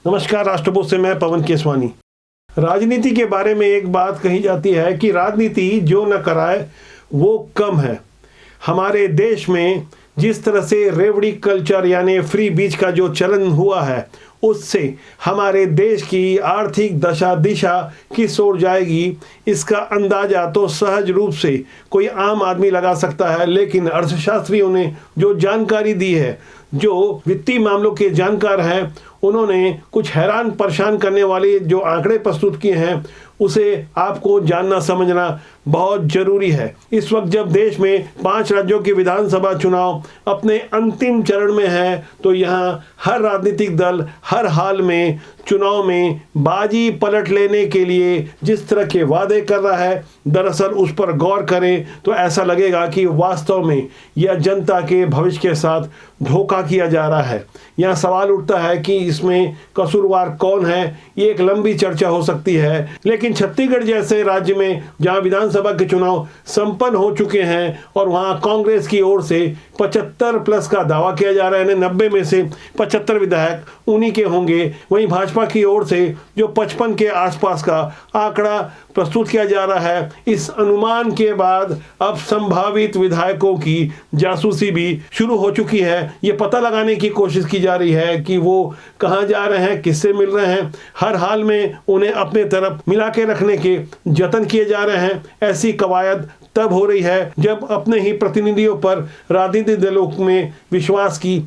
नमस्कार, राष्ट्रबोध से मैं पवन केसवानी। राजनीति के बारे में एक बात कही जाती है कि राजनीति जो न कराए वो कम है। हमारे देश में जिस तरह से रेवड़ी कल्चर यानी फ्री बीच का जो चलन हुआ है, उससे हमारे देश की आर्थिक दशा दिशा किस ओर जाएगी, इसका अंदाजा तो सहज रूप से कोई आम आदमी लगा सकता है। लेकिन अर्थशास्त्रियों ने जो जानकारी दी है, जो वित्तीय मामलों के जानकार हैं, उन्होंने कुछ हैरान परेशान करने वाले जो आंकड़े प्रस्तुत किए हैं, उसे आपको जानना समझना बहुत जरूरी है। इस वक्त जब देश में 5 राज्यों के विधानसभा चुनाव अपने अंतिम चरण में है, तो यहाँ हर राजनीतिक दल हर हाल में चुनाव में बाजी पलट लेने के लिए जिस तरह के वादे कर रहा है, दरअसल उस पर गौर करें तो ऐसा लगेगा कि वास्तव में यह जनता के भविष्य के साथ धोखा किया जा रहा है। यहाँ सवाल उठता है कि इसमें कसूरवार कौन है। ये एक लंबी चर्चा हो सकती है, लेकिन छत्तीसगढ़ जैसे राज्य में जहाँ विधानसभा के चुनाव संपन्न हो चुके हैं और वहाँ कांग्रेस की ओर से 75+ का दावा किया जा रहा है, 90 में से 75 विधायक उन्हीं के होंगे। वहीं भाजपा की ओर से जो 55 के आसपास का आंकड़ा प्रस्तुत किया जा रहा है, इस अनुमान के बाद अब संभावित विधायकों की जासूसी भी शुरू हो चुकी है। ये पता लगाने की कोशिश की जा रही है कि वो कहाँ जा रहे हैं, किससे मिल रहे हैं। हर हाल में उन्हें अपने तरफ मिला के रखने के जतन किए जा रहे हैं। ऐसी कवायद तब हो रही है जब अपने ही प्रतिनिधियों पर राजनीतिक दलों में विश्वास की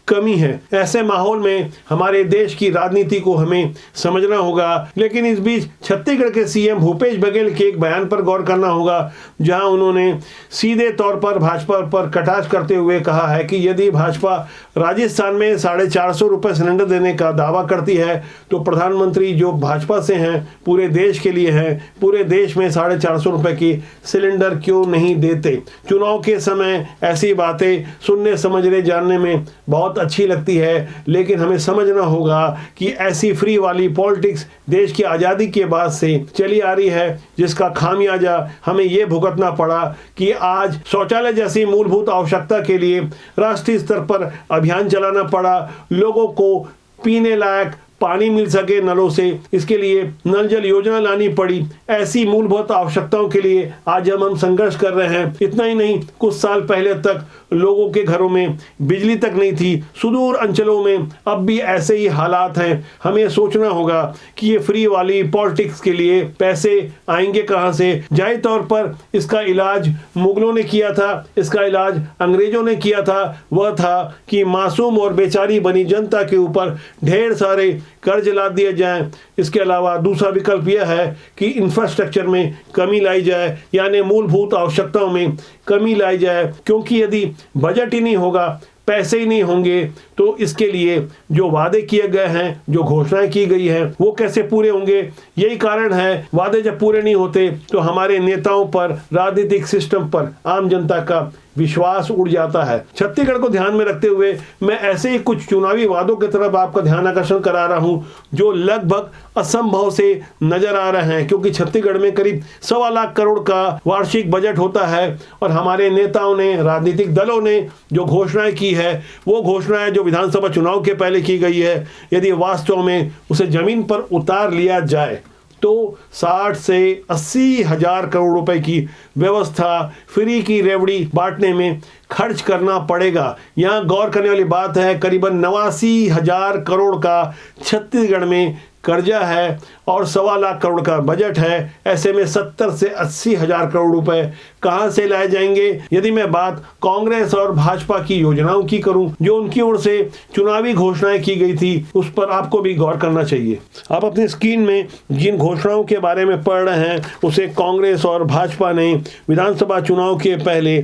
कमी है। ऐसे माहौल में हमारे देश की राजनीति को हमें समझना होगा। लेकिन इस बीच छत्तीसगढ़ के सीएम भूपेश बघेल के एक बयान पर गौर करना होगा, जहां उन्होंने सीधे तौर पर भाजपा पर कटाक्ष करते हुए कहा है कि यदि भाजपा राजस्थान में 450 रुपये सिलेंडर देने का दावा करती है, तो प्रधानमंत्री जो भाजपा से हैं, पूरे देश के लिए हैं, पूरे देश में 450 रुपये की सिलेंडर क्यों नहीं देते। चुनाव के समय ऐसी बातें सुनने समझने जानने में बहुत अच्छी लगती है, लेकिन हमें समझना होगा कि ऐसी फ्री वाली पॉलिटिक्स देश की आज़ादी के बाद से चली आ रही है, जिसका खामियाजा हमें यह भुगतना पड़ा कि आज शौचालय जैसी मूलभूत आवश्यकता के लिए राष्ट्रीय स्तर पर अभियान चलाना पड़ा। लोगों को पीने लायक पानी मिल सके नलों से, इसके लिए नल जल योजना लानी पड़ी। ऐसी मूलभूत आवश्यकताओं के लिए आज हम संघर्ष कर रहे हैं। इतना ही नहीं, कुछ साल पहले तक लोगों के घरों में बिजली तक नहीं थी। सुदूर अंचलों में अब भी ऐसे ही हालात हैं। हमें सोचना होगा कि ये फ्री वाली पॉलिटिक्स के लिए पैसे आएंगे कहाँ से। जाहिर तौर पर इसका इलाज मुगलों ने किया था, इसका इलाज अंग्रेजों ने किया था। वह था कि मासूम और बेचारी बनी जनता के ऊपर ढेर सारे कर्ज ला दिए जाएं। इसके अलावा दूसरा विकल्प यह है कि इंफ्रास्ट्रक्चर में कमी लाई जाए, यानी मूलभूत आवश्यकताओं में कमी लाई जाए। क्योंकि यदि बजट ही नहीं होगा, पैसे ही नहीं होंगे, तो इसके लिए जो वादे किए गए हैं, जो घोषणाएं की गई हैं, वो कैसे पूरे होंगे। यही कारण है, वादे जब पूरे नहीं होते तो हमारे नेताओं पर, राजनीतिक सिस्टम पर आम जनता का विश्वास उड़ जाता है। छत्तीसगढ़ को ध्यान में रखते हुए मैं ऐसे ही कुछ चुनावी वादों की तरफ आपका ध्यान आकर्षण करा रहा हूं, जो लगभग असंभव से नजर आ रहे हैं। क्योंकि छत्तीसगढ़ में करीब 1.25 लाख करोड़ का वार्षिक बजट होता है और हमारे नेताओं ने, राजनीतिक दलों ने जो घोषणाएं की है, वो घोषणाएं जो विधानसभा चुनाव के पहले की गई है, यदि वास्तव में उसे जमीन पर उतार लिया जाए तो 60 से 80 हजार करोड़ रुपए की व्यवस्था फ्री की रेवड़ी बांटने में खर्च करना पड़ेगा। यहाँ गौर करने वाली बात है, करीबन 89 हजार करोड़ का छत्तीसगढ़ में कर्जा है और 1.25 लाख करोड़ का बजट है। ऐसे में 70 से 80 हजार करोड़ रुपए कहां से लाए जाएंगे। यदि मैं बात कांग्रेस और भाजपा की योजनाओं की करूं, जो उनकी ओर से चुनावी घोषणाएं की गई थी, उस पर आपको भी गौर करना चाहिए। आप अपनी स्क्रीन में जिन घोषणाओं के बारे में पढ़ रहे हैं, उसे कांग्रेस और भाजपा ने विधानसभा चुनाव के पहले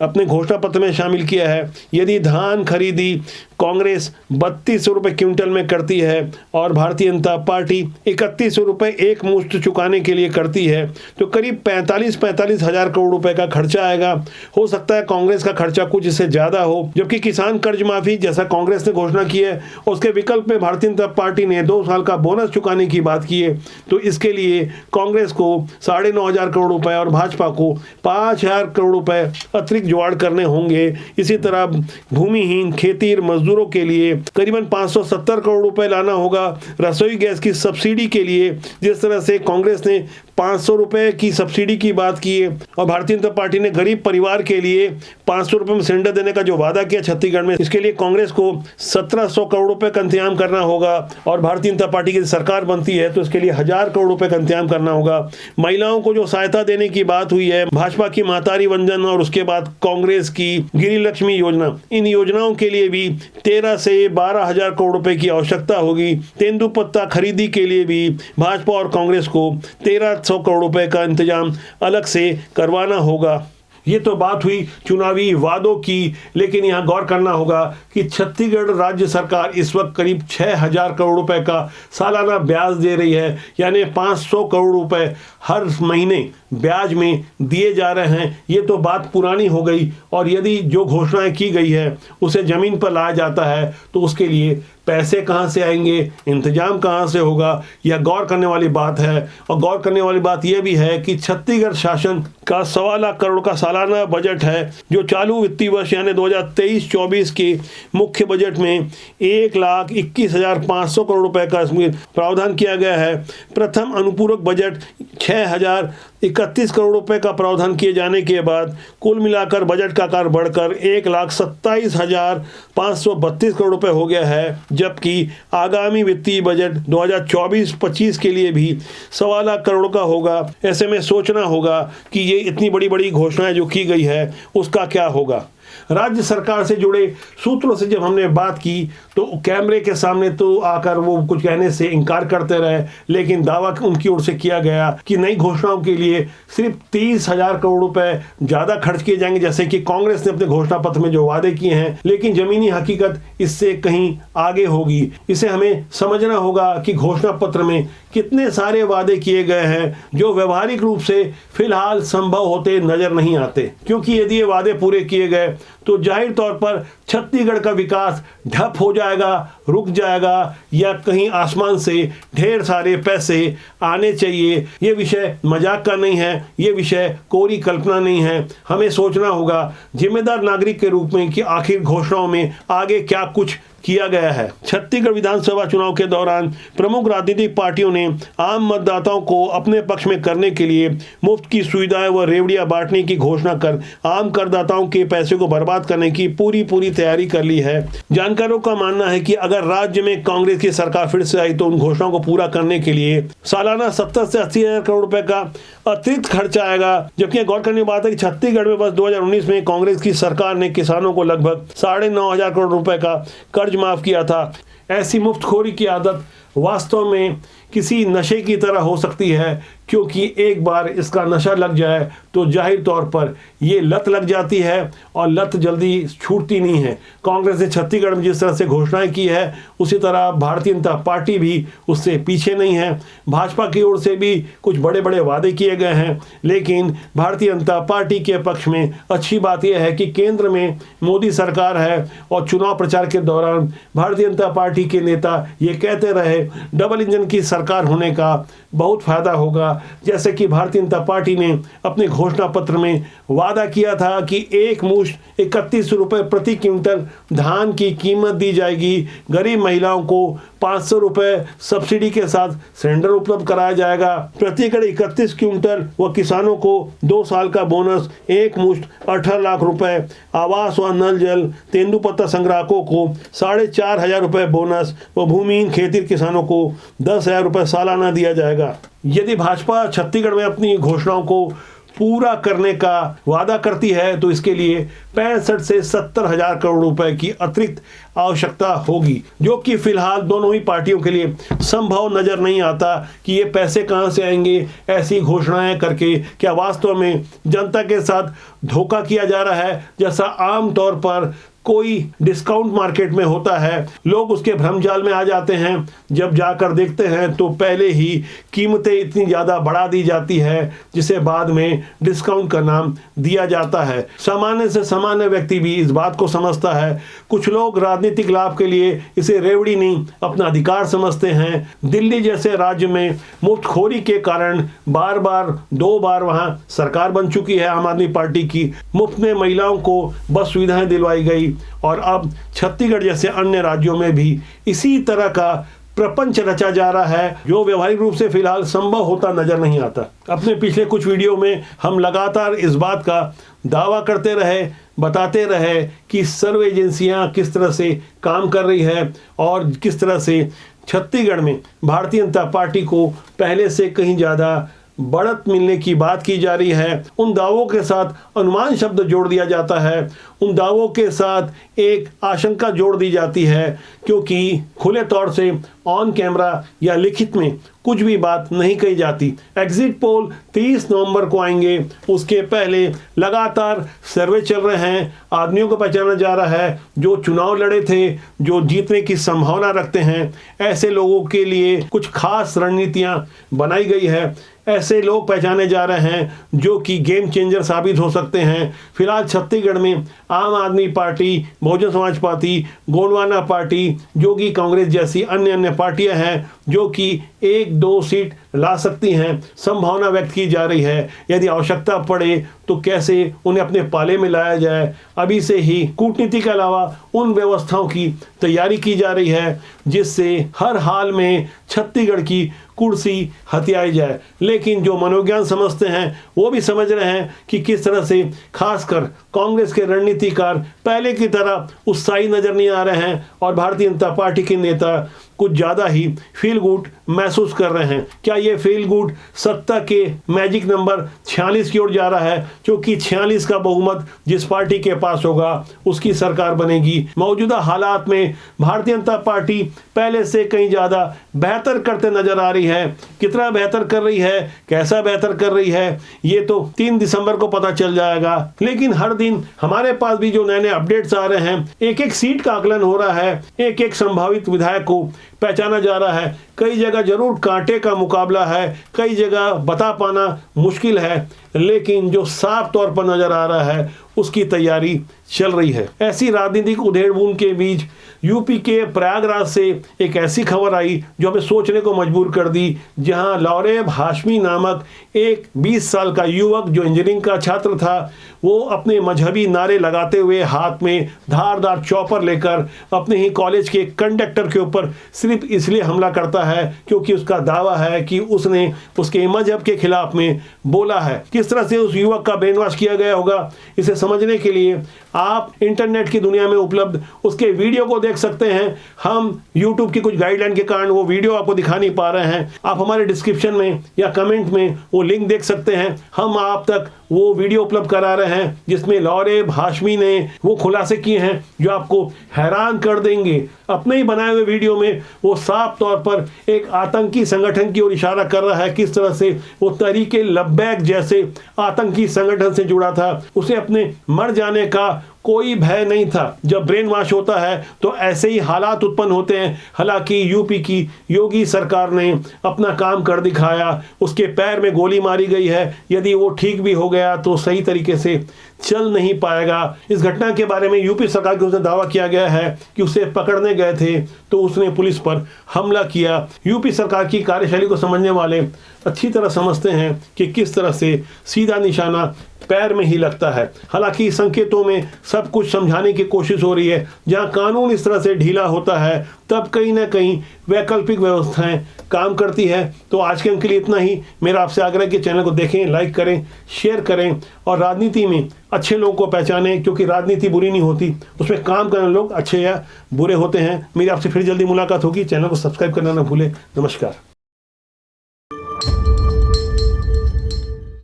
अपने घोषणा पत्र में शामिल किया है। यदि धान खरीदी कांग्रेस 32 रुपये क्विंटल में करती है और भारतीय जनता पार्टी 3100 रुपए एक मुश्त चुकाने के लिए करती है तो करीब 45 हजार करोड़ रुपए का खर्चा आएगा। हो सकता है कांग्रेस का खर्चा कुछ इससे ज्यादा हो, जबकि किसान कर्ज माफी जैसा कांग्रेस ने घोषणा की है उसके विकल्प में भारतीय जनता पार्टी ने 2 साल का बोनस चुकाने की बात की है। तो इसके लिए कांग्रेस को 9,500 करोड़ रुपए और भाजपा को 5,000 करोड़ रुपए अतिरिक्त जुगाड़ करने होंगे। इसी तरह भूमिहीन खेती मजदूरों के लिए करीबन 570 करोड़ रुपए लाना होगा। रसोई गैस की सब्सिडी के लिए जिस तरह से कांग्रेस ने 500 रुपए की सब्सिडी की बात की है और भारतीय जनता पार्टी ने गरीब परिवार के लिए 500 रुपए में सिलेंडर देने का जो वादा किया छत्तीसगढ़ में, इसके लिए कांग्रेस को 1700 करोड़ रुपए का इंतजाम करना होगा। और भारतीय जनता पार्टी की सरकार बनती है तो इसके लिए 1000 करोड़ रुपए का इंतजाम करना होगा। महिलाओं को जो सहायता देने की बात हुई है, भाजपा की मातारी वंदन और उसके बाद कांग्रेस की गिरी लक्ष्मी योजना, इन योजनाओं के लिए भी 13 से 12,000 करोड़ रुपए की आवश्यकता होगी। तेंदुपत्ता खरीदी के लिए भी भाजपा और कांग्रेस को 1300 करोड़ रुपए का इंतजाम अलग से करवाना होगा। ये तो बात हुई चुनावी वादों की, लेकिन यहाँ गौर करना होगा कि छत्तीसगढ़ राज्य सरकार इस वक्त करीब 6,000 करोड़ रुपए का सालाना ब्याज दे रही है, यानी 500 करोड़ रुपए हर महीने ब्याज में दिए जा रहे हैं। ये तो बात पुरानी हो गई और यदि जो घोषणाएं की गई है उसे जमीन पर लाया जाता है तो उसके लिए पैसे कहाँ से आएंगे, इंतजाम कहाँ से होगा, यह गौर करने वाली बात है। और गौर करने वाली बात यह भी है कि छत्तीसगढ़ शासन का 1.25 लाख करोड़ का सालाना बजट है, जो चालू वित्तीय वर्ष यानी 2023-24 के मुख्य बजट में 1,21,500 करोड़ रुपए का इसमें प्रावधान किया गया है। प्रथम अनुपूरक बजट 6,031 करोड़ रुपए का प्रावधान किए जाने के बाद कुल मिलाकर बजट का आकार बढ़कर 1,27,532 करोड़ रुपए हो गया है, जबकि आगामी वित्तीय बजट 2024-25 के लिए भी 1.25 लाख करोड़ का होगा। ऐसे में सोचना होगा कि ये इतनी बड़ी बड़ी घोषणाएं जो की गई है उसका क्या होगा। राज्य सरकार से जुड़े सूत्रों से जब हमने बात की तो कैमरे के सामने तो आकर वो कुछ कहने से इनकार करते रहे, लेकिन दावा उनकी ओर से किया गया कि नई घोषणाओं के लिए सिर्फ 30,000 करोड़ रुपए ज्यादा खर्च किए जाएंगे, जैसे कि कांग्रेस ने अपने घोषणा पत्र में जो वादे किए हैं, लेकिन जमीनी हकीकत इससे कहीं आगे होगी। इसे हमें समझना होगा कि घोषणा पत्र में कितने सारे वादे किए गए हैं जो व्यवहारिक रूप से फिलहाल संभव होते नजर नहीं आते, क्योंकि यदि ये वादे पूरे किए गए तो जाहिर तौर पर छत्तीसगढ़ का विकास ठप हो जाएगा, रुक जाएगा, या कहीं आसमान से ढेर सारे पैसे आने चाहिए। ये विषय मजाक का नहीं है, ये विषय कोरी कल्पना नहीं है। हमें सोचना होगा जिम्मेदार नागरिक के रूप में कि आखिर घोषणाओं में आगे क्या कुछ किया गया है। छत्तीसगढ़ विधानसभा चुनाव के दौरान प्रमुख राजनीतिक पार्टियों ने आम मतदाताओं को अपने पक्ष में करने के लिए मुफ्त की सुविधाएं व रेवड़ियां बांटने की घोषणा कर आम करदाताओं के पैसे को बर्बाद करने की पूरी तैयारी कर ली है। जानकारों का मानना है कि अगर राज्य में कांग्रेस की सरकार फिर से आई तो उन घोषणाओं को पूरा करने के लिए सालाना 70 से 80 हजार करोड़ रुपए का अतिरिक्त खर्चा आएगा। जबकि गौर करने की बात है कि छत्तीसगढ़ में बस 2019 में कांग्रेस की सरकार ने किसानों को लगभग 9,500 करोड़ रुपए का कर्ज माफ किया था। ऐसी मुफ्तखोरी की आदत वास्तव में किसी नशे की तरह हो सकती है, क्योंकि एक बार इसका नशा लग जाए तो जाहिर तौर पर ये लत लग जाती है और लत जल्दी छूटती नहीं है। कांग्रेस ने छत्तीसगढ़ में जिस तरह से घोषणाएं की है उसी तरह भारतीय जनता पार्टी भी उससे पीछे नहीं है। भाजपा की ओर से भी कुछ बड़े बड़े वादे किए गए हैं, लेकिन भारतीय जनता पार्टी के पक्ष में अच्छी बात यह है कि केंद्र में मोदी सरकार है और चुनाव प्रचार के दौरान भारतीय जनता पार्टी के नेता ये कहते रहे डबल इंजन की सरकार होने का बहुत फायदा होगा। जैसे कि भारतीय जनता पार्टी ने अपने घोषणा पत्र में वादा किया था कि एक मुश्त 31 रुपए प्रति क्विंटल धान की कीमत दी जाएगी, गरीब महिलाओं को 500 रुपए सब्सिडी के साथ सिलेंडर उपलब्ध कराया जाएगा, प्रति एकड़ 31 क्विंटल व किसानों को 2 साल का बोनस, एक मुश्त 18 लाख रुपए, आवास व नल जल तेंदुपत्ता संग्राहकों को 4,500 रुपए बोनस व भूमिहीन खेती किसानों को 10,000 रुपए सालाना दिया जाएगा। यदि भाजपा छत्तीसगढ़ में अपनी घोषणाओं को पूरा करने का वादा करती है तो इसके लिए 65 से 70 हजार करोड़ रुपए की अतिरिक्त आवश्यकता होगी, जो कि फिलहाल दोनों ही पार्टियों के लिए संभव नजर नहीं आता कि ये पैसे कहां से आएंगे। ऐसी घोषणाएं करके क्या वास्तव में जनता के साथ धोखा किया जा रहा है, जैसा आम तौर पर कोई डिस्काउंट मार्केट में होता है, लोग उसके भ्रमजाल में आ जाते हैं। जब जाकर देखते हैं तो पहले ही कीमतें इतनी ज़्यादा बढ़ा दी जाती है जिसे बाद में डिस्काउंट का नाम दिया जाता है। सामान्य से सामान्य व्यक्ति भी इस बात को समझता है। कुछ लोग राजनीतिक लाभ के लिए इसे रेवड़ी नहीं अपना अधिकार समझते हैं। दिल्ली जैसे राज्य में मुफ्तखोरी के कारण दो बार वहां सरकार बन चुकी है आम आदमी पार्टी की। मुफ्त में महिलाओं को बस सुविधाएं दिलवाई गई और अब छत्तीसगढ़ जैसे अन्य राज्यों में भी इसी तरह का प्रपंच रचा जा रहा है जो व्यवहारिक रूप से फिलहाल संभव होता नजर नहीं आता। अपने पिछले कुछ वीडियो में हम लगातार इस बात का दावा करते रहे, बताते रहे कि सर्वे एजेंसियां किस तरह से काम कर रही है और किस तरह से छत्तीसगढ़ में भारतीय जनता पार्टी को पहले से कहीं ज़्यादा बढ़त मिलने की बात की जा रही है। उन दावों के साथ अनुमान शब्द जोड़ दिया जाता है, उन दावों के साथ एक आशंका जोड़ दी जाती है, क्योंकि खुले तौर से ऑन कैमरा या लिखित में कुछ भी बात नहीं कही जाती। एग्जिट पोल 30 नवंबर को आएंगे, उसके पहले लगातार सर्वे चल रहे हैं। आदमियों को पहचाना जा रहा है जो चुनाव लड़े थे, जो जीतने की संभावना रखते हैं। ऐसे लोगों के लिए कुछ खास रणनीतियां बनाई गई है। ऐसे लोग पहचाने जा रहे हैं जो कि गेम चेंजर साबित हो सकते हैं। फिलहाल छत्तीसगढ़ में आम आदमी party, Bahujan Samaj party, Gondwana party, Jogi Congress जैसी अन्य पार्टियां हैं जो कि 1-2 सीट ला सकती हैं। संभावना व्यक्त की जा रही है। यदि आवश्यकता पड़े तो कैसे उन्हें अपने पाले में लाया जाए, अभी से ही कूटनीति के अलावा उन व्यवस्थाओं की तैयारी की जा रही है जिससे हर हाल में छत्तीसगढ़ की कुर्सी हथियाई जाए। लेकिन जो मनोज्ञान समझते हैं वो भी समझ रहे हैं कि किस तरह से खासकर कांग्रेस के रणनीतिकार पहले की तरह उत्साही नजर नहीं आ रहे हैं और भारतीय जनता पार्टी के नेता कुछ ज़्यादा ही फील गुड महसूस कर रहे हैं। क्या ये फील गुड सत्ता के मैजिक नंबर 46 की ओर जा रहा है, क्योंकि 46 का बहुमत जिस पार्टी के पास होगा उसकी सरकार बनेगी। मौजूदा हालात में भारतीय जनता पार्टी पहले से कहीं ज़्यादा बेहतर करते नजर आ रही है। कितना बेहतर कर रही है, कैसा बेहतर कर रही है, ये तो 3 दिसंबर को पता चल जाएगा। लेकिन हर दिन हमारे पास भी जो नए अपडेट्स आ रहे हैं, एक सीट का आकलन हो रहा है, एक संभावित विधायक को पहचाना जा रहा है। कई जगह जरूर कांटे का मुकाबला है, कई जगह बता पाना मुश्किल है, लेकिन जो साफ तौर पर नजर आ रहा है उसकी तैयारी चल रही है। ऐसी राजनीतिक उधेड़-बुन के बीच यूपी के प्रयागराज से एक ऐसी खबर आई जो हमें सोचने को मजबूर कर दी, जहां लौरेब हाशमी नामक एक 20 साल का युवक जो इंजीनियरिंग का छात्र था, वो अपने मजहबी नारे लगाते हुए हाथ में धारदार चॉपर लेकर अपने ही कॉलेज के कंडक्टर के ऊपर सिर्फ इसलिए हमला करता है क्योंकि उसका दावा है कि उसने उसके मजहब के खिलाफ में बोला है। किस तरह से उस युवक का ब्रेन वॉश किया गया होगा, इसे समझने के लिए आप इंटरनेट की दुनिया में उपलब्ध उसके वीडियो को देख सकते हैं। हम YouTube की कुछ गाइडलाइन के कारण वो वीडियो आपको दिखा नहीं पा रहे हैं। आप हमारे डिस्क्रिप्शन में या कमेंट में वो लिंक देख सकते हैं। हम आप तक वो वीडियो उपलब्ध करा रहे हैं जिसमें लौरेब हाशमी ने वो खुलासे किए हैं जो आपको हैरान कर देंगे। अपने ही बनाए हुए वीडियो में वो साफ तौर पर एक आतंकी संगठन की ओर इशारा कर रहा है, किस तरह से वो तहरीके लब्बैक जैसे आतंकी संगठन से जुड़ा था। उसे अपने मर जाने का कोई भय नहीं था। जब ब्रेन वॉश होता है तो ऐसे ही हालात उत्पन्न होते हैं। हालांकि यूपी की योगी सरकार ने अपना काम कर दिखाया, उसके पैर में गोली मारी गई है। यदि वो ठीक भी हो गया तो सही तरीके से चल नहीं पाएगा। इस घटना के बारे में यूपी सरकार की ओर से दावा किया गया है कि उसे पकड़ने गए थे तो उसने पुलिस पर हमला किया। यूपी सरकार की कार्यशैली को समझने वाले अच्छी तरह समझते हैं कि किस तरह से सीधा निशाना पैर में ही लगता है। हालांकि संकेतों में सब कुछ समझाने की कोशिश हो रही है। जहां कानून इस तरह से ढीला होता है तब कहीं ना कहीं वैकल्पिक व्यवस्थाएं काम करती है। तो आज के अंक के लिए इतना ही। मेरा आपसे आग्रह है कि चैनल को देखें, लाइक करें, शेयर करें और राजनीति में अच्छे लोगों को पहचानें, क्योंकि राजनीति बुरी नहीं होती, उसमें काम करने लोग अच्छे या बुरे होते हैं। मेरी आपसे फिर जल्दी मुलाकात होगी। चैनल को सब्सक्राइब करना ना भूलें। नमस्कार।